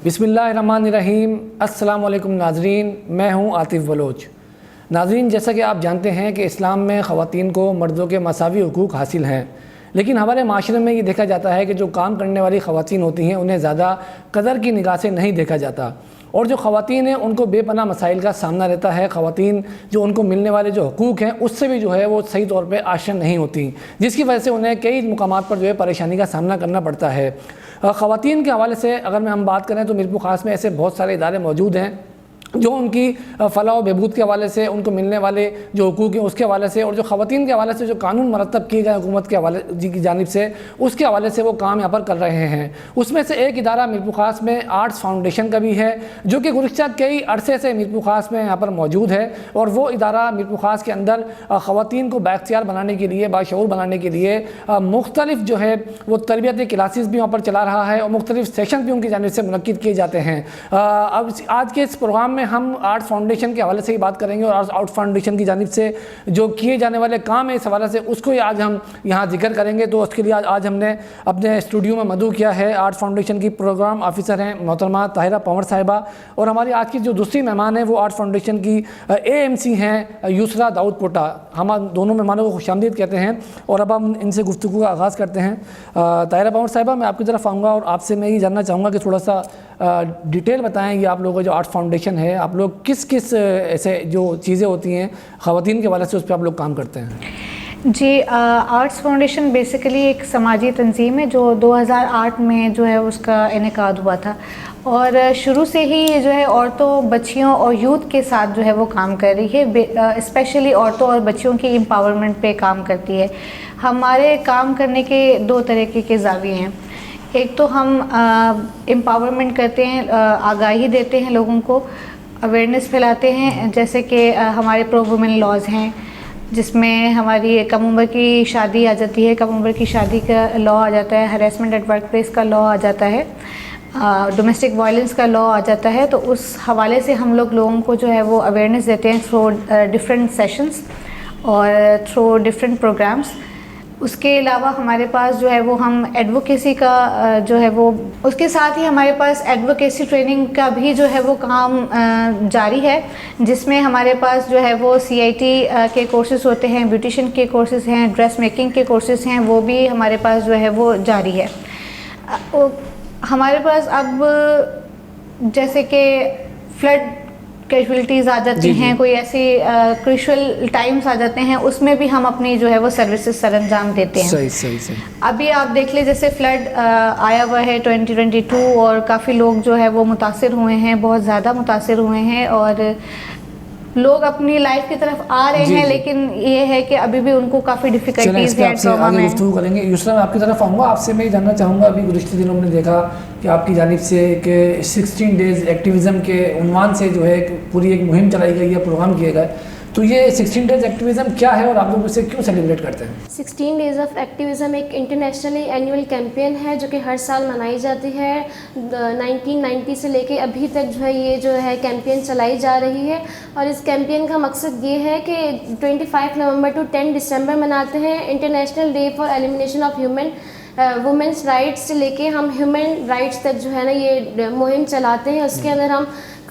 بسم اللہ الرحمن الرحیم۔ السلام علیکم ناظرین، میں ہوں عاطف بلوچ۔ ناظرین، جیسا کہ آپ جانتے ہیں کہ اسلام میں خواتین کو مردوں کے مساوی حقوق حاصل ہیں، لیکن ہمارے معاشرے میں یہ دیکھا جاتا ہے کہ جو کام کرنے والی خواتین ہوتی ہیں انہیں زیادہ قدر کی نگاہ سے نہیں دیکھا جاتا، اور جو خواتین ہیں ان کو بے پناہ مسائل کا سامنا رہتا ہے۔ خواتین جو ان کو ملنے والے جو حقوق ہیں اس سے بھی جو ہے وہ صحیح طور پہ آشنا نہیں ہوتی، جس کی وجہ سے انہیں کئی مقامات پر جو ہے پریشانی کا سامنا کرنا پڑتا ہے۔ خواتین کے حوالے سے اگر ہم بات کریں تو میرپور خاص میں ایسے بہت سارے ادارے موجود ہیں جو ان کی فلاح و بہبود کے حوالے سے، ان کو ملنے والے جو حقوق ہیں اس کے حوالے سے، اور جو خواتین کے حوالے سے جو قانون مرتب کیے گئے حکومت کے حوالے کی جانب سے، اس کے حوالے سے وہ کام یہاں پر کر رہے ہیں۔ اس میں سے ایک ادارہ میرپور خاص میں آرٹس فاؤنڈیشن کا بھی ہے، جو کہ گزشتہ کئی عرصے سے میرپور خاص میں یہاں پر موجود ہے، اور وہ ادارہ میرپور خاص کے اندر خواتین کو بااختیار بنانے کے لیے، باشعور بنانے کے لیے مختلف جو ہے وہ تربیتی کلاسز بھی وہاں پر چلا رہا ہے، اور مختلف سیشن بھی ان کی جانب سے منعقد کیے جاتے ہیں۔ اب آج کے اس پروگرام میں ہم آرٹ فاؤنڈیشن کے حوالے سے ہی بات کریں گے، اور آرٹ فاؤنڈیشن کی جانب سے جو کیے جانے والے کام ہیں اس حوالے سے اس کو ہی آج ہم یہاں ذکر کریں گے۔ تو اس کے لیے آج ہم نے اپنے اسٹوڈیو میں مدعو کیا ہے آرٹ فاؤنڈیشن کی پروگرام آفیسر ہیں محترمہ طاہرہ پنور صاحبہ، اور ہماری آج کی جو دوسری مہمان ہیں وہ آرٹ فاؤنڈیشن کی AMC ہیں یسریٰ داؤد پوٹا۔ ہم دونوں مہمانوں کو خوش آمدید کہتے ہیں، اور اب ہم ان سے گفتگو کا آغاز کرتے ہیں۔ طاہرہ پنور صاحبہ، میں آپ کی طرف آؤں گا اور آپ سے میں یہ جاننا چاہوں گا کہ تھوڑا سا ڈیٹیل بتائیں یہ آپ لوگوں کا جو آرٹ فاؤنڈیشن ہے، آپ لوگ کس ایسے جو چیزیں ہوتی ہیں خواتین کے حوالے سے اس پہ آپ لوگ کام کرتے ہیں؟ جی، آرٹس فاؤنڈیشن بیسیکلی ایک سماجی تنظیم ہے جو 2008 میں جو ہے اس کا انعقاد ہوا تھا، اور شروع سے ہی یہ جو ہے عورتوں، بچیوں اور یوتھ کے ساتھ جو ہے وہ کام کر رہی ہے، اسپیشلی عورتوں اور بچیوں کی امپاورمنٹ پہ کام کرتی ہے۔ ہمارے کام کرنے کے دو طریقے کے زاویے ہیں۔ ایک تو ہم امپاورمنٹ کرتے ہیں، آگاہی دیتے ہیں لوگوں کو، اویئرنیس پھیلاتے ہیں، جیسے کہ ہمارے پرو وومن لاز ہیں جس میں ہماری کم عمر کی شادی آ جاتی ہے، کم عمر کی شادی کا لا آ جاتا ہے، ہریسمنٹ ایٹ ورک پلیس کا لا آ جاتا ہے، ڈومیسٹک وائلنس کا لا آ جاتا ہے۔ تو اس حوالے سے ہم لوگوں کو جو ہے وہ اویئرنیس دیتے ہیں تھرو ڈفرینٹ سیشنز اور تھرو ڈفرینٹ پروگرامس۔ اس کے علاوہ ہمارے پاس جو ہے وہ ہم ایڈوکیسی کا جو ہے وہ اس کے ساتھ ہی ہمارے پاس ایڈوکیسی ٹریننگ کا بھی جو ہے وہ کام جاری ہے، جس میں ہمارے پاس جو ہے وہ CIT کے کورسز ہوتے ہیں، بیوٹیشین کے کورسز ہیں، ڈریس میکنگ کے کورسز ہیں، وہ بھی ہمارے پاس جو ہے وہ جاری ہے۔ ہمارے پاس اب جیسے کہ فلڈ کیجویلٹیز آ جاتی ہیں، کوئی ایسی کریشل ٹائمز آ جاتے ہیں، اس میں بھی ہم اپنی جو ہے وہ سروسز سر انجام دیتے ہیں۔ صحیح۔ ابھی آپ دیکھ لیں جیسے فلڈ آیا ہوا ہے 2022، اور کافی لوگ جو ہے وہ متاثر ہوئے ہیں، بہت زیادہ متاثر ہوئے ہیں، اور لوگ اپنی لائف کی طرف آ رہے ہیں، لیکن یہ ہے کہ ابھی بھی ان کو کافی ڈیفیکلٹیز ہیں، ٹراما میں۔ گفتگو کریں گے۔ یسریٰ، میں آپ کی طرف آؤں گا، آپ سے میں یہ جاننا چاہوں گا، ابھی گزشتہ دنوں میں نے دیکھا کہ آپ کی جانب سے کہ 16 ڈیز ایکٹیویزم کے عنوان سے جو ہے پوری ایک مہم چلائی گئی ہے، پروگرام کیے گئے، تو یہ 16 ڈیز ایکٹیویزم کیا ہے اور آپ لوگ اسے کیوں سیلیبریٹ کرتے ہیں؟ 16 ڈیز آف ایکٹیویزم ایک انٹرنیشنلی اینول کیمپین ہے جو کہ ہر سال منائی جاتی ہے۔ 1990 سے لے کے ابھی تک جو ہے کیمپین چلائی جا رہی ہے، اور اس کیمپین کا مقصد یہ ہے کہ 25 نومبر ٹو 10 دسمبر مناتے ہیں international day for elimination of women's rights سے لے کے ہم ہیومن رائٹس تک جو ہے نا یہ مہم چلاتے ہیں۔ اس کے اندر ہم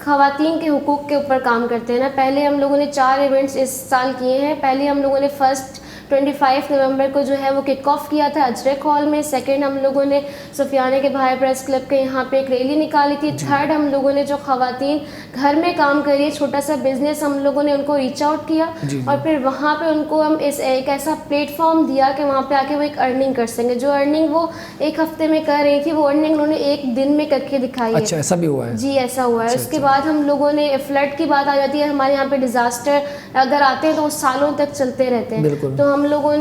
خواتین کے حقوق کے اوپر کام کرتے ہیں نا۔ پہلے ہم لوگوں نے 4 ایونٹس اس سال کیے ہیں۔ پہلے ہم لوگوں نے فرسٹ 25 نومبر کو جو ہے وہ کک آف کیا تھا اجرک ہال میں۔ سیکنڈ ہم لوگوں نے سفیانہ کے بھائی پریس کلب کے یہاں پہ ایک ریلی نکالی تھی۔ تھرڈ ہم لوگوں نے جو خواتین گھر میں کام کر رہی ہے، چھوٹا سا بزنس، ہم لوگوں نے ان کو ریچ آؤٹ کیا، اور پھر وہاں پہ ان کو ہم ایک ایسا پلیٹ فارم دیا کہ وہاں پہ آ کے وہ ایک ارننگ کر سکیں۔ جو ارننگ وہ ایک ہفتے میں کر رہی تھی، وہ ارننگ انہوں نے ایک دن میں کر کے دکھائی ہے۔ اچھا، ایسا بھی ہوا ہے؟ جی، ایسا ہوا ہے۔ اس کے بعد ہم لوگوں نے فلڈ کی بات آ جاتی ہے، ہمارے یہاں پہ ڈیزاسٹر اگر آتے ہیں تو وہ سالوں تک چلتے رہتے ہیں، تو ہم لوگوں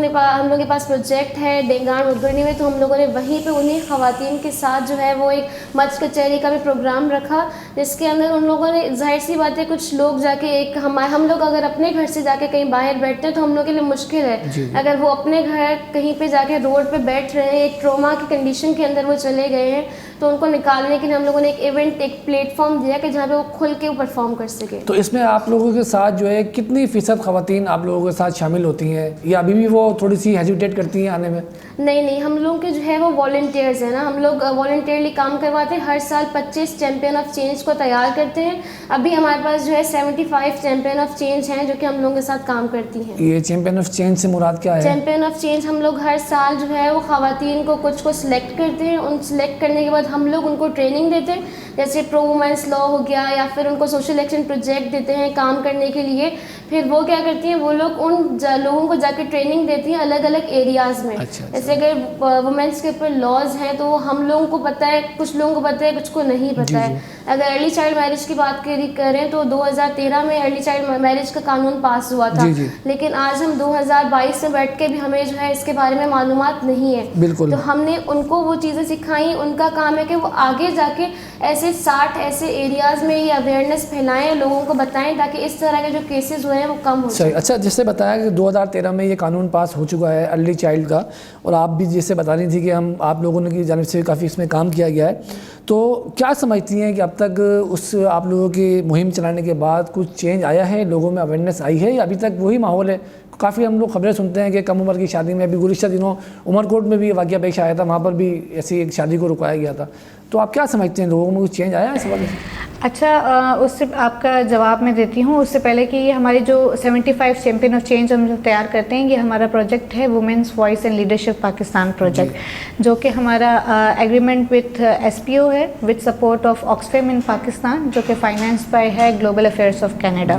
کے پاس پروجیکٹ ہے ڈینگان مدگرنی میں، تو ہم لوگوں نے وہیں پہ انہیں خواتین کے ساتھ جو ہے وہ ایک مچ کچہری کا بھی پروگرام رکھا، جس کے اندر ان لوگوں نے ظاہر سی بات ہے کچھ لوگ جا کے ہم لوگ اگر اپنے گھر سے جا کے کہیں باہر بیٹھتے ہیں تو ہم لوگ کے لیے مشکل ہے۔ اگر وہ اپنے گھر کہیں پہ جا کے روڈ پہ بیٹھ رہے ہیں، ایک ٹراما کی کنڈیشن کے اندر وہ چلے گئے ہیں، تو ان کو نکالنے کے لیے ہم لوگوں نے ایک ایونٹ، ایک پلیٹ فارم دیا کہ جہاں پہ وہ کھل کے پرفارم کر سکے. تو اس میں آپ لوگوں کے ساتھ جو ہے کتنی فیصد خواتین آپ لوگوں کے ساتھ شامل ہوتی ہیں، یا ابھی بھی وہ تھوڑی سی ہیزیٹیٹ کرتی ہیں آنے میں؟ نہیں، ہم لوگ کے جو ہے وہ والنٹیئرز ہیں نا، ہم لوگ والنٹیئرلی کام کرواتے ہیں. ہر سال 25 چیمپئن آف چینج کو تیار کرتے ہیں. ابھی ہمارے پاس جو ہے 75 چیمپئن آف چینج ہیں جو کہ ہم لوگوں کے ساتھ کام کرتی ہیں. یہ چیمپئن آف چینج سے مراد کیا ہے؟ چیمپئن آف چینج ہم لوگ ہر سال جو ہے وہ خواتین کو کچھ کو سلیکٹ کرتے ہیں. ان سلیکٹ کرنے کے بعد ہم لوگ ان کو ٹریننگ دیتے ہیں، جیسے پرو وومنس لا ہو گیا، یا پھر ان کو سوشل ایکشن پروجیکٹ دیتے ہیں کام کرنے کے لیے. پھر وہ کیا کرتی ہیں، وہ لوگ ان لوگوں کو جا کے ٹریننگ دیتی ہیں الگ الگ ایریاز میں. جیسے اگر وومنس کے اوپر لاز ہیں تو ہم لوگوں کو پتہ ہے، کچھ لوگوں کو پتہ ہے، کچھ کو نہیں پتہ ہے. اگر ارلی چائلڈ میرج کی بات کریں تو 2013 میں ارلی چائلڈ میرج کا قانون پاس ہوا تھا، لیکن آج ہم 2022 میں بیٹھ کے بھی ہمیں جو ہے اس کے بارے میں معلومات نہیں ہے. بالکل. تو ہم نے ان کو وہ چیزیں سکھائیں. ان کا کام ہے کہ وہ آگے جا کے ایسے 60 ایسے ایریاز میں یہ اویئرنیس پھیلائیں، لوگوں کو بتائیں تاکہ اس طرح کے جو کیسز ہوئے ہیں وہ کم ہو جائیں. اچھا، جیسے بتایا کہ 2013 میں یہ قانون پاس ہو چکا ہے ارلی چائلڈ کا، اور آپ بھی جیسے بتا رہی تھی کہ آپ لوگوں کی جانب سے کافی اس میں کام کیا گیا ہے. تو کیا سمجھتی ہیں کہ اب تک اس آپ لوگوں کی مہم چلانے کے بعد کچھ چینج آیا ہے، لوگوں میں اویئرنیس آئی ہے، یا ابھی تک وہی ماحول ہے؟ کافی ہم لوگ خبریں سنتے ہیں کہ کم عمر کی شادی میں، ابھی گزشتہ دنوں عمر کوٹ میں بھی یہ واقعہ پیش آیا تھا، وہاں پر بھی ایسی ایک شادی کو رکوایا گیا تھا. تو آپ کیا سمجھتے ہیں، لوگوں میں کچھ چینج آیا ہے اس حوالے سے؟ اچھا، اس سے آپ کا جواب میں دیتی ہوں. اس سے پہلے کہ یہ ہماری جو 75 چیمپئن آف چینج ہم جو تیار کرتے ہیں، یہ ہمارا پروجیکٹ ہے women's voice and leadership Pakistan project, جو کہ ہمارا ایگریمنٹ وتھ SPO ہے، with support of Oxfam in Pakistan, جو کہ فائنینس بائی ہے گلوبل افیئرس آف کینیڈا.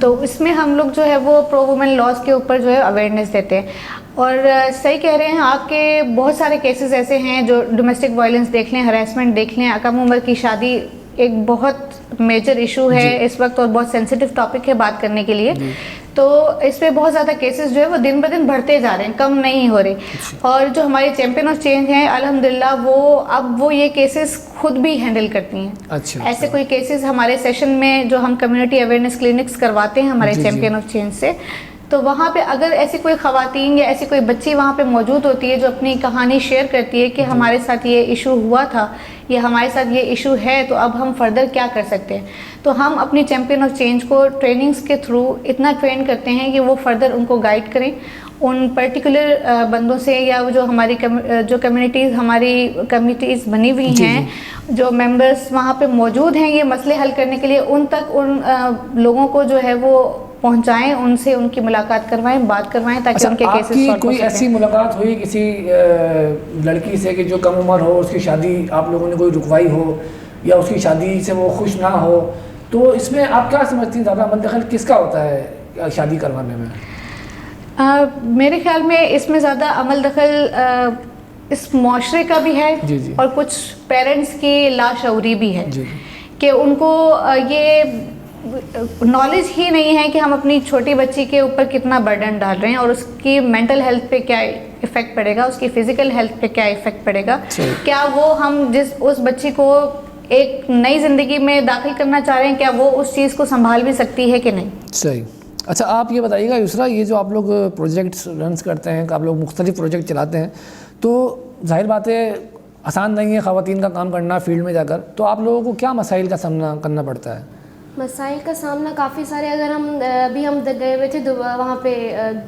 تو اس میں ہم لوگ جو ہے وہ پرو وومن لاز کے اوپر جو ہے اویئرنیس دیتے ہیں. اور صحیح کہہ رہے ہیں آپ کے بہت سارے کیسز ایسے ہیں جو ڈومیسٹک وائلنس دیکھ لیں، ہراسمنٹ دیکھ لیں. کم عمر کی شادی ایک بہت میجر ایشو ہے اس وقت، اور بہت سینسیٹیو ٹاپک ہے بات کرنے کے لیے. تو اس پہ بہت زیادہ کیسز جو ہے وہ دن بدن بڑھتے جا رہے ہیں، کم نہیں ہو رہے. اور جو ہماری چیمپئن آف چینج ہیں الحمدللہ، وہ یہ کیسز خود بھی ہینڈل کرتی ہیں. ایسے کوئی کیسز ہمارے سیشن میں جو ہم کمیونٹی اویئرنیس کلینکس کرواتے ہیں ہمارے چیمپئن آف چینج سے، تو وہاں پہ اگر ایسی کوئی خواتین یا ایسی کوئی بچی وہاں پہ موجود ہوتی ہے جو اپنی کہانی شیئر کرتی ہے کہ ہمارے ساتھ یہ ایشو ہوا تھا یا ہمارے ساتھ یہ ایشو ہے، تو اب ہم فردر کیا کر سکتے ہیں، تو ہم اپنی چیمپئن آف چینج کو ٹریننگز کے تھرو اتنا ٹرین کرتے ہیں کہ وہ فردر ان کو گائیڈ کریں ان پرٹیکولر بندوں سے، یا جو ہماری جو کمیونٹیز بنی ہوئی ہیں، جو ممبرس وہاں پہ موجود ہیں یہ مسئلے حل کرنے کے لیے، ان تک ان لوگوں کو جو ہے وہ پہنچائیں، ان سے ان کی ملاقات کروائیں، بات کروائیں تاکہ ان کے کیسز سالو ہو سکیں. کوئی ایسی ملاقات ہوئی کسی لڑکی سے کہ جو کم عمر ہو، اس کی شادی آپ لوگوں نے کوئی رکوائی ہو، یا اس کی شادی سے وہ خوش نہ ہو، تو اس میں آپ کیا سمجھتی ہیں زیادہ عمل دخل کس کا ہوتا ہے شادی کروانے میں؟ میرے خیال میں اس میں زیادہ عمل دخل اس معاشرے کا بھی ہے، اور کچھ پیرنٹس کی لاشعوری بھی ہے کہ ان کو یہ نالج ہی نہیں ہے کہ ہم اپنی چھوٹی بچی کے اوپر کتنا برڈن ڈال رہے ہیں، اور اس کی مینٹل ہیلتھ پہ کیا ایفیکٹ پڑے گا، اس کی فزیکل ہیلتھ پہ کیا ایفیکٹ پڑے گا. کیا وہ ہم اس بچی کو ایک نئی زندگی میں داخل کرنا چاہ رہے ہیں، کیا وہ اس چیز کو سنبھال بھی سکتی ہے کہ نہیں؟ صحیح. اچھا، آپ یہ بتائیے گا یسریٰ، یہ جو آپ لوگ پروجیکٹس رنس کرتے ہیں، آپ لوگ مختلف پروجیکٹ چلاتے ہیں، تو ظاہر بات ہے آسان نہیں ہے خواتین کا کام کرنا فیلڈ میں جا کر، تو آپ لوگوں کو کیا مسائل کا سامنا کرنا پڑتا ہے؟ مسائل کا سامنا کافی سارے. اگر ہم ابھی ہم گئے ہوئے تھے وہاں پہ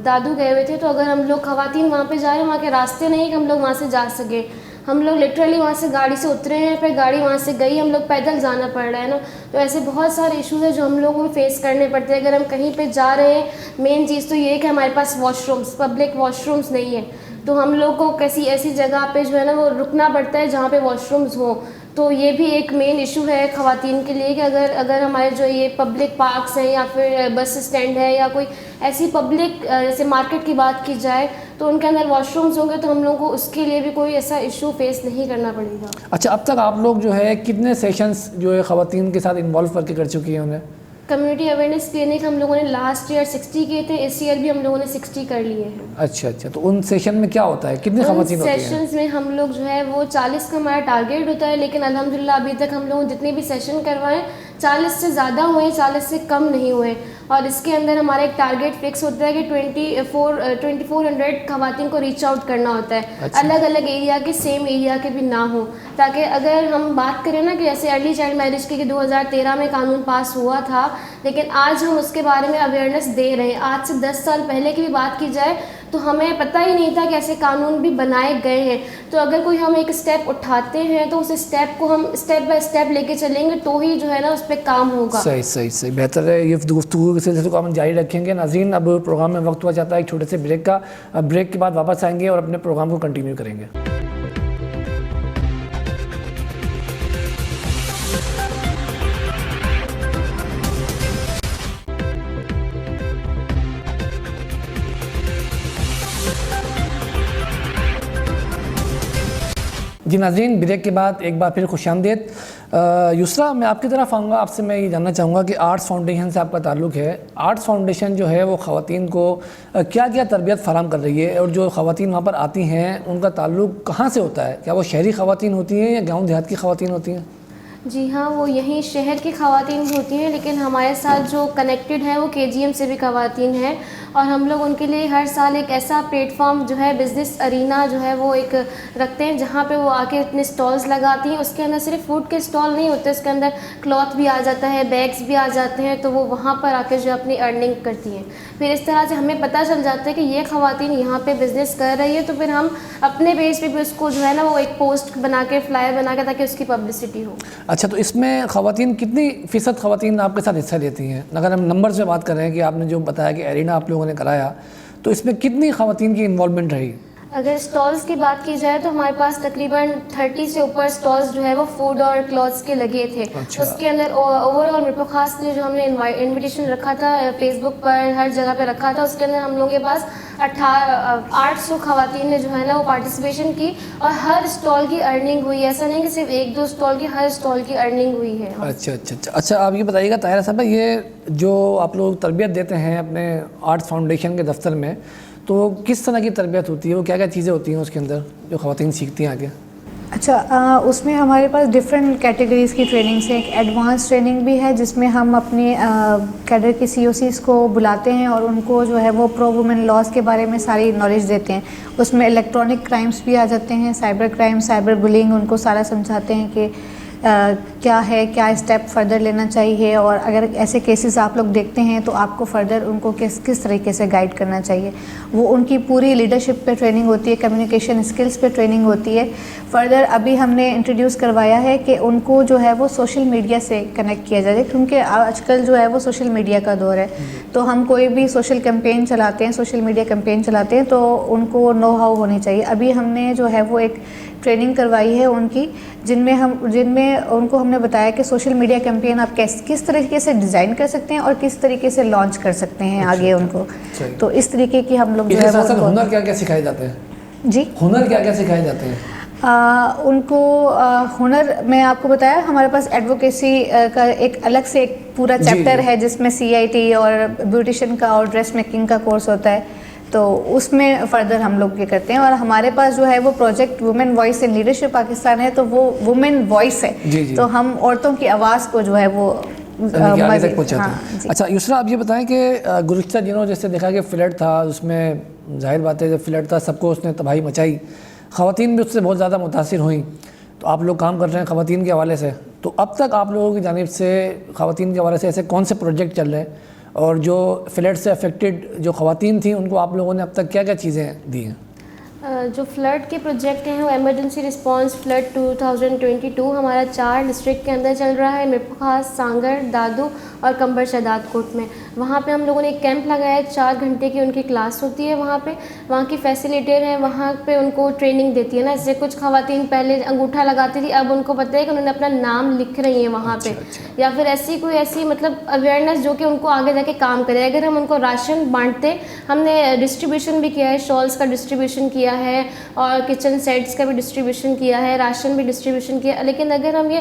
دادو گئے ہوئے تھے، تو اگر ہم لوگ خواتین وہاں پہ جا رہے ہیں، وہاں کے راستے نہیں کہ ہم لوگ وہاں سے جا سکے. ہم لوگ لٹرلی وہاں سے گاڑی سے اترے ہیں، پھر گاڑی وہاں سے گئی، ہم لوگ پیدل جانا پڑ رہا ہے نا. تو ایسے بہت سارے ایشوز ہیں جو ہم لوگوں کو فیس کرنے پڑتے ہیں. اگر ہم کہیں پہ جا رہے ہیں، مین چیز تو یہ ہے کہ ہمارے پاس washrooms, public washrooms نہیں ہیں، تو ہم لوگ کو کسی ایسی جگہ پہ جو ہے نا وہ رکنا پڑتا ہے جہاں پہ واش رومز ہوں. تو یہ بھی ایک مین ایشو ہے خواتین کے لیے کہ اگر ہمارے جو یہ پبلک پارکس ہیں، یا پھر بس اسٹینڈ ہے، یا کوئی ایسی پبلک جیسے مارکیٹ کی بات کی جائے، تو ان کے اندر واش رومز ہوں گے تو ہم لوگوں کو اس کے لیے بھی کوئی ایسا ایشو فیس نہیں کرنا پڑے گا. اچھا، اب تک آپ لوگ جو ہے کتنے سیشنز جو ہے خواتین کے ساتھ انوالو کر چکی ہیں انہیں؟ کمیونٹی اویئرنیس کلینک ہم لوگوں نے لاسٹ ایئر 60 کیے تھے، اس ایئر بھی ہم لوگوں نے 60 کر لیے ہیں. اچھا، تو ان سیشن میں کیا ہوتا ہے، کتنی خواتین ہوتی ہیں؟ سیشنز میں ہم لوگ جو ہے وہ 40 کا ہمارا ٹارگیٹ ہوتا ہے، لیکن الحمدللہ ابھی تک ہم لوگ جتنے بھی سیشن کروائے 40 سے زیادہ ہوئے، 40 سے کم نہیں ہوئے. اور اس کے اندر ہمارا ایک ٹارگیٹ فکس ہوتا ہے کہ 2400 خواتین کو ریچ آؤٹ کرنا ہوتا ہے, الگ الگ ایریا کے, سیم ایریا کے بھی نہ ہوں, تاکہ اگر ہم بات کریں نا کہ جیسے ارلی چائلڈ میرج کی کہ 2013 میں قانون پاس ہوا تھا, لیکن آج ہم اس کے بارے میں اویئرنیس دے رہے ہیں. آج سے 10 سال پہلے کی بھی بات کی جائے تو ہمیں پتہ ہی نہیں تھا کہ ایسے قانون بھی بنائے گئے ہیں. تو اگر کوئی ہم ایک اسٹیپ اٹھاتے ہیں تو اس اسٹیپ کو ہم اسٹیپ بائی اسٹیپ لے کے چلیں گے تو ہی جو ہے نا اس پہ کام ہوگا. صحیح بہتر ہے. یہ گفتگو کے سلسلے کو ہم جاری رکھیں گے. ناظرین, اب پروگرام میں وقت ہوا چاہتا ہے ایک چھوٹے سے بریک کا. بریک کے بعد واپس آئیں گے اور اپنے پروگرام کو کنٹینیو کریں گے. جی ناظرین, بریک کے بعد ایک بار پھر خوش آمدید. یسرا, میں آپ کی طرف آؤں گا. آپ سے میں یہ جاننا چاہوں گا کہ آرٹس فاؤنڈیشن سے آپ کا تعلق ہے. آرٹس فاؤنڈیشن جو ہے وہ خواتین کو کیا کیا تربیت فراہم کر رہی ہے, اور جو خواتین وہاں پر آتی ہیں ان کا تعلق کہاں سے ہوتا ہے؟ کیا وہ شہری خواتین ہوتی ہیں یا گاؤں دیہات کی خواتین ہوتی ہیں؟ جی ہاں, وہ یہیں شہر کی خواتین بھی ہوتی ہیں, لیکن ہمارے ساتھ جو کنیکٹڈ ہیں وہ KGM سے بھی خواتین ہیں. اور ہم لوگ ان کے لیے ہر سال ایک ایسا پلیٹ فارم جو ہے بزنس ارینا جو ہے وہ ایک رکھتے ہیں, جہاں پہ وہ آ کے اپنے اسٹالز لگاتی ہیں. اس کے اندر صرف فوڈ کے اسٹال نہیں ہوتے, اس کے اندر کلاتھ بھی آ جاتا ہے, بیگس بھی آ جاتے ہیں. تو وہ وہاں پر آ کے جو اپنی ارننگ کرتی ہیں. پھر اس طرح سے ہمیں پتہ چل جاتا ہے کہ یہ خواتین یہاں پہ بزنس کر رہی ہے, تو پھر ہم اپنے پیج پہ بھی اس کو جو ہے نا وہ ایک پوسٹ بنا کے, فلائر بنا کے, تاکہ اس کی پبلسٹی ہو. اچھا, تو اس میں خواتین کتنی فیصد خواتین آپ کے ساتھ حصہ لیتی ہیں؟ اگر ہم نمبر سے بات کریں کہ آپ نے جو بتایا کہ ایرینا آپ لوگوں نے کرایا, تو اس میں کتنی خواتین کی انوالومنٹ رہی؟ اگر اسٹالز کی بات کی جائے تو ہمارے پاس تقریباً 30 سے اوپر اسٹالز جو ہے وہ فوڈ اور کلاتھس کے لگے تھے. اس کے اندر اوور آل میرے خاص لیے جو ہم نے انویٹیشن رکھا تھا فیس بک پر, ہر جگہ پہ رکھا تھا, اس کے اندر ہم لوگوں کے پاس 800 خواتین نے جو ہے نا وہ پارٹیسپیشن کی, اور ہر اسٹال کی ارننگ ہوئی. ایسا نہیں کہ صرف ایک دو اسٹال کی, ہر اسٹال کی ارننگ ہوئی ہے. اچھا, آپ یہ بتائیے گا طاہرہ صاحبہ, یہ جو آپ لوگ تربیت دیتے ہیں اپنے آرٹس فاؤنڈیشن کے دفتر میں, تو کس طرح کی تربیت ہوتی ہے؟ وہ کیا کیا چیزیں ہوتی ہیں اس کے اندر جو خواتین سیکھتی ہیں آگے؟ اچھا, اس میں ہمارے پاس ڈفرینٹ کیٹیگریز کی ٹریننگس ہیں. ایک ایڈوانس ٹریننگ بھی ہے جس میں ہم اپنے کیڈر کی COCs کو بلاتے ہیں اور ان کو جو ہے وہ پرو وومن لاز کے بارے میں ساری نالج دیتے ہیں. اس میں الیکٹرانک کرائمس بھی آ جاتے ہیں, سائبر کرائم, سائبر بلینگ, ان کو سارا سمجھاتے ہیں کہ کیا ہے, کیا اسٹیپ فردر لینا چاہیے, اور اگر ایسے کیسز آپ لوگ دیکھتے ہیں تو آپ کو فردر ان کو کس طریقے سے گائیڈ کرنا چاہیے. وہ ان کی پوری لیڈرشپ پہ ٹریننگ ہوتی ہے, کمیونیکیشن اسکلس پہ ٹریننگ ہوتی ہے. فردر ابھی ہم نے انٹروڈیوس کروایا ہے کہ ان کو جو ہے وہ سوشل میڈیا سے کنیکٹ کیا جائے, کیونکہ آج کل جو ہے وہ سوشل میڈیا کا دور ہے. تو ہم کوئی بھی سوشل کیمپین چلاتے ہیں, سوشل میڈیا کیمپین چلاتے ہیں, تو ان کو نو ہاؤ ہونی چاہیے. ابھی ہم نے جو ہے وہ ایک ٹریننگ کروائی ہے ان کی, جن میں ان کو ہم نے بتایا کہ سوشل میڈیا کیمپین آپ کس طریقے سے ڈیزائن کر سکتے ہیں اور کس طریقے سے لانچ کر سکتے ہیں آگے ان کو. تو اس طریقے کی ہم لوگ جو ہے وہ ہنر کیا کیا سکھائے جاتے ہیں؟ جی, ہنر کیا کیا سکھائے جاتے ہیں ان کو؟ ہنر میں آپ کو بتایا, ہمارے پاس ایڈوکیسی کا ایک الگ سے ایک پورا چیپٹر ہے جس میں CIT اور بیوٹیشین کا اور ڈریس میکنگ کا کورس ہوتا ہے. تو اس میں فردر ہم لوگ یہ کرتے ہیں. اور ہمارے پاس جو ہے وہ project women voice in leadership Pakistan ہے, تو وہ وومن وائس ہے. تو ہم عورتوں کی آواز کو جو ہے وہ آگے تک پہنچاتے ہیں. اچھا یسرا, آپ یہ بتائیں کہ گزشتہ دنوں جیسے دیکھا کہ فلڈ تھا, اس میں ظاہر بات ہے جب فلڈ تھا سب کو اس نے تباہی مچائی, خواتین بھی اس سے بہت زیادہ متاثر ہوئیں. تو آپ لوگ کام کر رہے ہیں خواتین کے حوالے سے, تو اب تک آپ لوگوں کی جانب سے خواتین کے حوالے سے ایسے کون سے پروجیکٹ چل رہے ہیں, اور جو فلڈ سے افیکٹڈ جو خواتین تھیں ان کو آپ لوگوں نے اب تک کیا کیا چیزیں دی ہیں؟ جو فلڈ کے پروجیکٹ ہیں وہ ایمرجنسی رسپانس فلڈ 2022 ہمارا 4 ڈسٹرکٹ کے اندر چل رہا ہے, میرپور خاص, سانگر, دادو اور کمبر شہداد کوٹ میں. وہاں پہ ہم لوگوں نے ایک کیمپ لگایا ہے, 4 گھنٹے کی ان کی کلاس ہوتی ہے. وہاں کی فیسیلیٹر ہیں, وہاں پہ ان کو ٹریننگ دیتی ہے نا. جیسے کچھ خواتین پہلے انگوٹھا لگاتی تھی, اب ان کو پتہ ہے کہ انہوں نے اپنا نام لکھ رہی ہیں وہاں پہ, یا پھر ایسی مطلب اویئرنیس جو کہ ان کو آگے جا کے کام کرے. اگر ہم ان کو راشن بانٹتے, ہم نے ڈسٹریبیوشن بھی کیا ہے, شالس کا ڈسٹریبیوشن کیا ہے اور کچن سیٹس کا بھی ڈسٹریبیوشن کیا ہے, راشن بھی ڈسٹریبیوشن کیا. لیکن اگر ہم یہ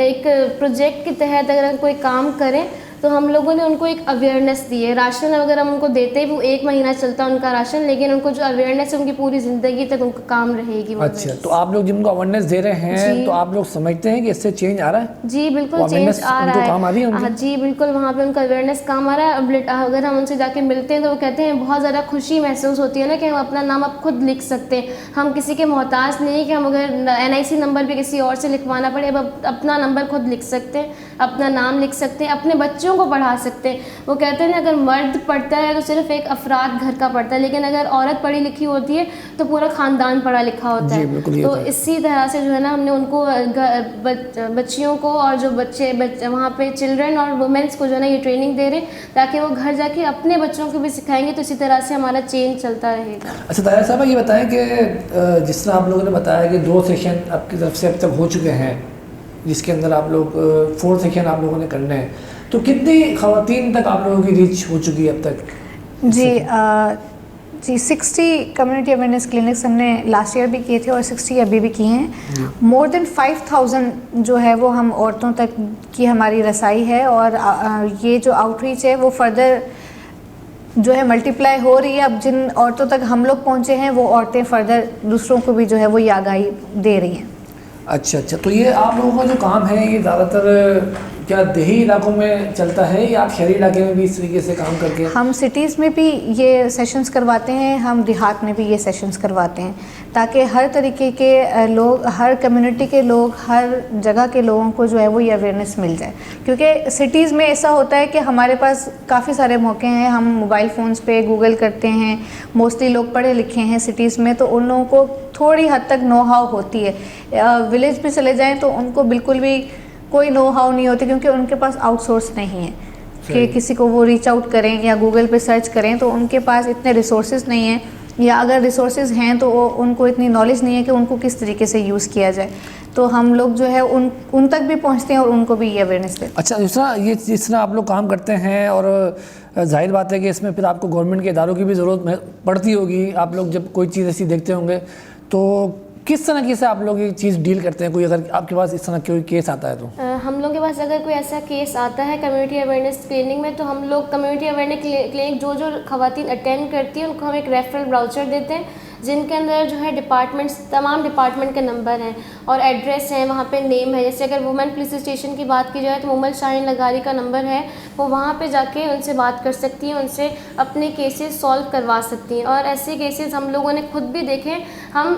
ایک پروجیکٹ کے تحت اگر ہم کوئی کام کریں تو ہم لوگوں نے ان کو ایک اویئرنیس دی ہے. راشن اگر ہم ان کو دیتے وہ 1 مہینہ چلتا ان کا راشن, لیکن ان کو جو اویئرنیس ہے ان کی پوری زندگی تک ان کا کام رہے گی. اچھا, تو آپ لوگ جن کو اویئرنیس دے رہے ہیں تو آپ لوگ سمجھتے ہیں کہ اس سے چینج آ رہا ہے؟ جی بالکل چینج آ رہا ہے. جی بالکل, وہاں پہ ان کا اویئرنیس کام آ رہا ہے. اگر ہم ان سے جا کے ملتے ہیں تو وہ کہتے ہیں بہت زیادہ خوشی محسوس ہوتی ہے نا کہ ہم اپنا نام اب خود لکھ سکتے ہیں, ہم کسی کے محتاج نہیں کہ ہم اگر NIC نمبر بھی کسی اور سے لکھوانا پڑے, اب اپنا نمبر خود لکھ سکتے ہیں, اپنا نام لکھ سکتے ہیں, اپنے بچوں کو پڑھا سکتے ہیں. وہ کہتے ہیں اگر مرد پڑھتا ہے تو صرف ایک افراد گھر کا پڑھتا ہے, لیکن اگر عورت پڑھی لکھی ہوتی ہے تو پورا خاندان پڑھا لکھا ہوتا ہے. تو اسی طرح سے جو ہے نا ہم نے ان کو بچیوں کو اور جو بچے وہاں پہ چلڈرن اور وومنس کو جو ہے نا یہ ٹریننگ دے رہے ہیں تاکہ وہ گھر جا کے اپنے بچوں کو بھی سکھائیں گے, تو اسی طرح سے ہمارا چینج چلتا رہے گا. اچھا طاہرہ صاحبہ, یہ بتائیں کہ جس طرح آپ لوگوں نے بتایا کہ 2 سیشن آپ کی طرف سے اب تک ہو چکے ہیں, جس کے اندر آپ لوگ 4 سیشن آپ لوگوں نے کرنے ہیں, تو کتنی خواتین تک آپ لوگوں کی ریچ ہو چکی ہے اب تک؟ جی 60 کمیونٹی اویئرنیس کلینکس ہم نے لاسٹ ایئر بھی کیے تھے اور 60 ابھی بھی کیے ہیں. مور دین 5000 جو ہے وہ ہم عورتوں تک کی ہماری رسائی ہے, اور یہ جو آؤٹ ریچ ہے وہ فردر جو ہے ملٹیپلائی ہو رہی ہے. اب جن عورتوں تک ہم لوگ پہنچے ہیں وہ عورتیں فردر دوسروں کو بھی جو ہے وہ یہ آگاہی دے رہی ہیں. اچھا, تو یہ آپ لوگوں کا جو کام ہے یہ زیادہ تر کیا دیہی علاقوں میں چلتا ہے یا آپ شہری علاقے میں بھی اس طریقے سے کام کر کے؟ ہم سٹیز میں بھی یہ سیشنز کرواتے ہیں, ہم دیہات میں بھی یہ سیشنز کرواتے ہیں, تاکہ ہر طریقے کے لوگ, ہر کمیونٹی کے لوگ, ہر جگہ کے لوگوں کو جو ہے وہ یہ اویئرنیس مل جائے. کیونکہ سٹیز میں ایسا ہوتا ہے کہ ہمارے پاس کافی سارے موقع ہیں, ہم موبائل فونز پہ گوگل کرتے ہیں, موسٹلی لوگ پڑھے لکھے ہیں سٹیز میں, تو ان لوگوں کو تھوڑی حد تک نو ہاؤ ہوتی ہے. ولیج میں چلے جائیں تو ان کو بالکل بھی کوئی نو ہاؤ نہیں ہوتی, کیونکہ ان کے پاس آؤٹ سورس نہیں ہے کہ کسی کو وہ ریچ آؤٹ کریں یا گوگل پہ سرچ کریں, تو ان کے پاس اتنے ریسورسز نہیں ہیں, یا اگر ریسورسز ہیں تو ان کو اتنی نالج نہیں ہے کہ ان کو کس طریقے سے یوز کیا جائے. تو ہم لوگ جو ہے ان تک بھی پہنچتے ہیں اور ان کو بھی یہ اویئرنیس دیتے ہیں. اچھا, جس طرح آپ لوگ کام کرتے ہیں, اور ظاہر بات ہے کہ اس میں پھر آپ کو گورنمنٹ کے اداروں کی بھی ضرورت پڑتی ہوگی. آپ لوگ جب کوئی چیز ایسی دیکھتے ہوں گے تو کس طرح سے آپ لوگ یہ چیز ڈیل کرتے ہیں؟ کوئی اگر آپ کے پاس اس طرح کوئی کیس آتا ہے تو ہم لوگ کے پاس اگر کوئی ایسا کیس آتا ہے کمیونٹی اویئرنیس کلینک میں, تو ہم لوگ کمیونٹی اویئرنیس کلینک جو خواتین اٹینڈ کرتی ہیں ان کو ہم ایک ریفرل براؤچر دیتے ہیں, جن کے اندر جو ہے ڈپارٹمنٹس, تمام ڈپارٹمنٹ کے نمبر ہیں اور ایڈریس ہیں, وہاں پہ نیم ہے. جیسے اگر وومن پولیس اسٹیشن کی بات کی جائے تو مومل شاہین لگاری کا نمبر ہے, وہ وہاں پہ جا کے ان سے بات کر سکتی ہیں, ان سے اپنے کیسز سالو کروا سکتی ہیں. اور ایسے کیسز ہم لوگوں نے خود بھی دیکھے. ہم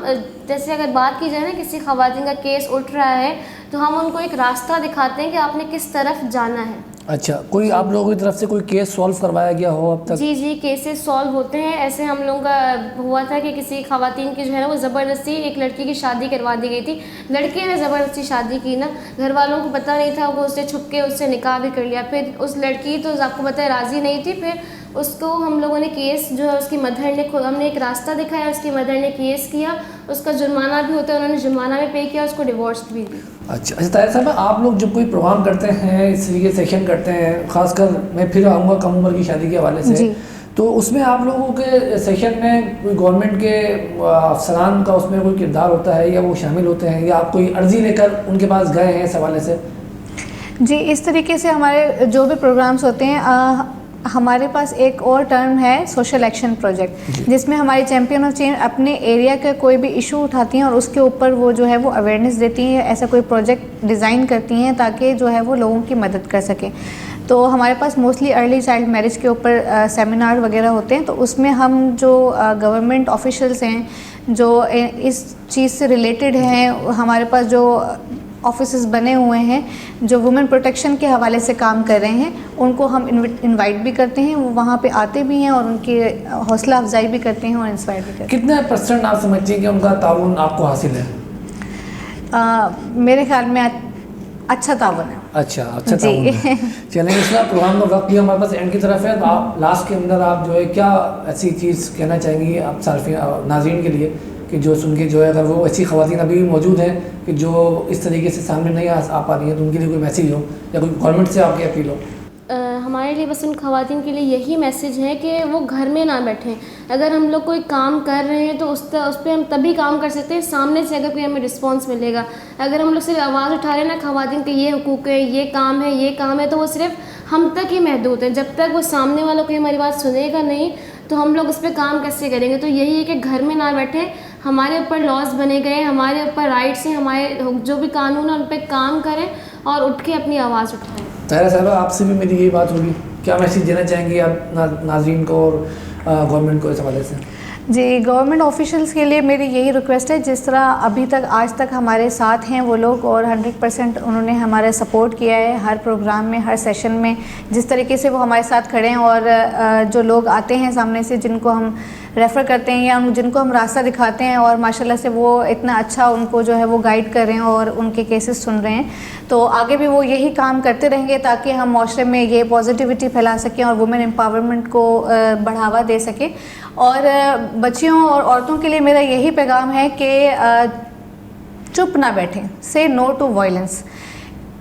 جیسے اگر بات کی جائے نا کسی خواتین کا کیس اٹھ رہا ہے تو ہم ان کو ایک راستہ دکھاتے ہیں کہ آپ نے کس طرف جانا ہے. اچھا, کوئی آپ لوگوں کی طرف سے کوئی کیس سالو کروایا گیا ہو اب تک؟ جی کیسز سالو ہوتے ہیں. ایسے ہم لوگوں کا ہوا تھا کہ کسی خواتین کی جو ہے نا وہ زبردستی ایک لڑکی کی شادی کروا دی گئی تھی. لڑکے نے زبردستی شادی کی نا, گھر والوں کو پتہ نہیں تھا, وہ اس سے چھپ کے اس سے نکاح بھی کر لیا. پھر اس لڑکی تو آپ کو پتہ ہے راضی نہیں تھی, پھر اس کو ہم لوگوں نے کیس جو ہے اس کی مدر نے ہم نے ایک راستہ دکھایا, اس کی مدر نے کیس کیا, اس کا جرمانہ بھی ہوتا ہے, انہوں نے جرمانہ بھی پے کیا, اس کو ڈیورس بھی دی. اچھا طاہر صاحب, آپ لوگ جب کوئی پروگرام کرتے ہیں, اس طریقے سیشن کرتے ہیں, خاص کر میں پھر آؤں گا کم عمر کی شادی کے حوالے سے, تو اس میں آپ لوگوں کے سیشن میں کوئی گورنمنٹ کے افسران کا اس میں کوئی کردار ہوتا ہے, یا وہ شامل ہوتے ہیں, یا آپ کوئی عرضی لے کر ان کے پاس گئے ہیں اس حوالے سے؟ جی اس طریقے سے ہمارے جو بھی پروگرامز ہوتے ہیں, ہمارے پاس ایک اور ٹرم ہے سوشل ایکشن پروجیکٹ, جس میں ہماری چیمپئن آف چینج اپنے ایریا کا کوئی بھی ایشو اٹھاتی ہیں اور اس کے اوپر وہ جو ہے وہ اویئرنیس دیتی ہیں, ایسا کوئی پروجیکٹ ڈیزائن کرتی ہیں تاکہ جو ہے وہ لوگوں کی مدد کر سکیں. تو ہمارے پاس موسٹلی ارلی چائلڈ میرج کے اوپر سیمینار وغیرہ ہوتے ہیں, تو اس میں ہم جو گورنمنٹ آفیشلس ہیں جو اس چیز سے ریلیٹڈ ہیں, ہمارے پاس جو آفیسز بنے ہوئے ہیں جو وومن پروٹیکشن کے حوالے سے کام کر رہے ہیں, ان کو ہم انوائٹ بھی کرتے ہیں, وہ وہاں پہ آتے بھی ہیں اور ان کی حوصلہ افزائی بھی کرتے ہیں اور انسپائر بھی کرتے ہیں. کتنے % آپ سمجھتے ہیں کہ ان کا تعاون آپ کو حاصل ہے؟ میرے خیال میں اچھا تعاون ہے. اچھا تعاون ہے. چلیں, اس کا پروگرام کا وقت بھی ہمارے پاس اینڈ کی طرف ہے, تو آپ لاسٹ کے اندر آپ جو ہے کیا ایسی چیز کہنا چاہیں گی آپ صارفین ناظرین کے لیے, کہ جو سن کے جو ہے اگر وہ ایسی خواتین ابھی بھی موجود ہیں کہ جو اس طریقے سے سامنے نہیں آ پا رہی ہیں, تو ان کے لیے کوئی میسیج ہو یا کوئی گورنمنٹ سے آپ کی اپیل ہو؟ ہمارے لیے بس ان خواتین کے لیے یہی میسیج ہے کہ وہ گھر میں نہ بیٹھیں. اگر ہم لوگ کوئی کام کر رہے ہیں تو اس پہ ہم تبھی کام کر سکتے ہیں سامنے سے اگر کوئی ہمیں رسپانس ملے گا. اگر ہم لوگ صرف آواز اٹھا رہے ہیں نا خواتین کے یہ حقوق ہے, یہ کام ہے, یہ کام ہے, تو وہ صرف ہم تک ہی محدود ہیں. جب تک وہ سامنے والوں کو ہماری بات سنے گا نہیں تو ہم لوگ اس پہ کام کیسے کریں گے؟ تو یہی ہے کہ گھر میں نہ بیٹھیں, ہمارے اوپر لاز بنے گئے, ہمارے اوپر رائٹس ہیں, ہمارے جو بھی قانون ہیں ان پہ کام کریں اور اٹھ کے اپنی آواز اٹھائیں. طاہرہ صاحبہ, آپ سے بھی میری یہی بات ہوگی, کیا میسیج دینا چاہیں گی آپ ناظرین کو اور گورنمنٹ کو اس حوالے سے؟ جی, گورنمنٹ آفیشلس کے لیے میری یہی ریکویسٹ ہے, جس طرح ابھی تک آج تک ہمارے ساتھ ہیں وہ لوگ اور 100% انہوں نے ہمارا سپورٹ کیا ہے ہر پروگرام میں, ہر سیشن میں, جس طریقے سے وہ ہمارے ساتھ کھڑے ہیں, اور جو لوگ آتے ہیں سامنے سے جن کو ہم ریفر کرتے ہیں یا جن کو ہم راستہ دکھاتے ہیں اور ماشاءاللہ سے وہ اتنا اچھا ان کو جو ہے وہ گائیڈ کر رہے ہیں اور ان کے کیسز سن رہے ہیں, تو آگے بھی وہ یہی کام کرتے رہیں گے تاکہ ہم معاشرے میں یہ پازیٹیوٹی پھیلا سکیں اور وومن امپاورمنٹ کو بڑھاوا دے سکیں. اور بچیوں اور عورتوں کے لیے میرا یہی پیغام ہے کہ چپ نہ بیٹھیں, سے نو ٹو وائلنس,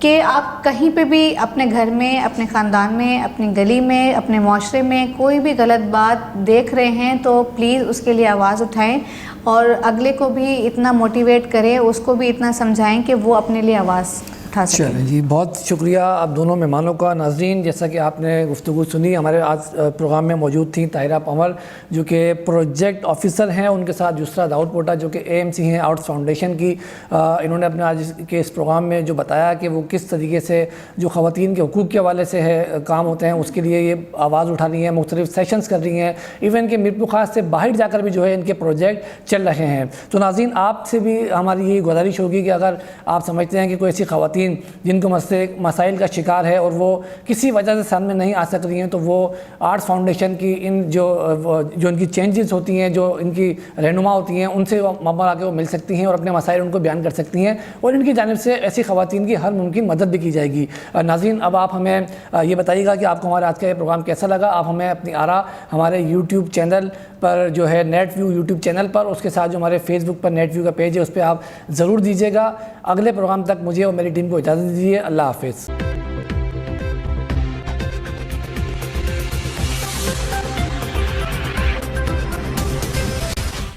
کہ آپ کہیں پہ بھی اپنے گھر میں, اپنے خاندان میں, اپنی گلی میں, اپنے معاشرے میں کوئی بھی غلط بات دیکھ رہے ہیں تو پلیز اس کے لیے آواز اٹھائیں اور اگلے کو بھی اتنا موٹیویٹ کریں, اس کو بھی اتنا سمجھائیں کہ وہ اپنے لیے آواز اٹھا سکیں. چلیں جی, بہت شکریہ آپ دونوں مہمانوں کا. ناظرین, جیسا کہ آپ نے گفتگو سنی, ہمارے آج پروگرام میں موجود تھیں طاہرہ پنور جو کہ پروجیکٹ آفیسر ہیں, ان کے ساتھ یسریٰ داؤد پوٹا جو کہ AMC ہیں آرٹس فاؤنڈیشن کی. انہوں نے اپنے آج کے اس پروگرام میں جو بتایا کہ وہ کس طریقے سے جو خواتین کے حقوق کے حوالے سے ہے کام ہوتے ہیں, اس کے لیے یہ آواز اٹھا رہی ہیں, مختلف سیشنز کر رہی ہیں, ایون کہ میرپور خاص سے باہر جا کر بھی جو ہے ان کے پروجیکٹ چل رہے ہیں. تو ناظرین, آپ سے بھی ہماری یہی گزارش ہوگی کہ اگر آپ سمجھتے ہیں کہ کوئی ایسی خواتین جن کو مسائل کا شکار ہے اور وہ کسی وجہ سے سامنے نہیں آ سک رہی ہیں, تو وہ آرٹس فاؤنڈیشن کی ان جو ان کی چینجز ہوتی ہیں, جو ان کی رہنما ہوتی ہیں, ان سے وہاں آ کے وہ مل سکتی ہیں اور اپنے مسائل ان کو بیان کر سکتی ہیں, اور ان کی جانب سے ایسی خواتین کی ہر ممکن مدد بھی کی جائے گی. ناظرین, اب آپ ہمیں یہ بتائیے گا کہ آپ کو ہمارا آج کا یہ پروگرام کیسا لگا. آپ ہمیں اپنی آراء ہمارے یوٹیوب چینل پر جو ہے نیٹ ویو یوٹیوب چینل پر, اس کے ساتھ جو ہمارے فیس بک پر نیٹ ویو کا پیج ہے اس پہ آپ ضرور دیجیے گا. اگلے پروگرام تک مجھے اور میری ٹیم کو اجازت دیجیے. اللہ حافظ.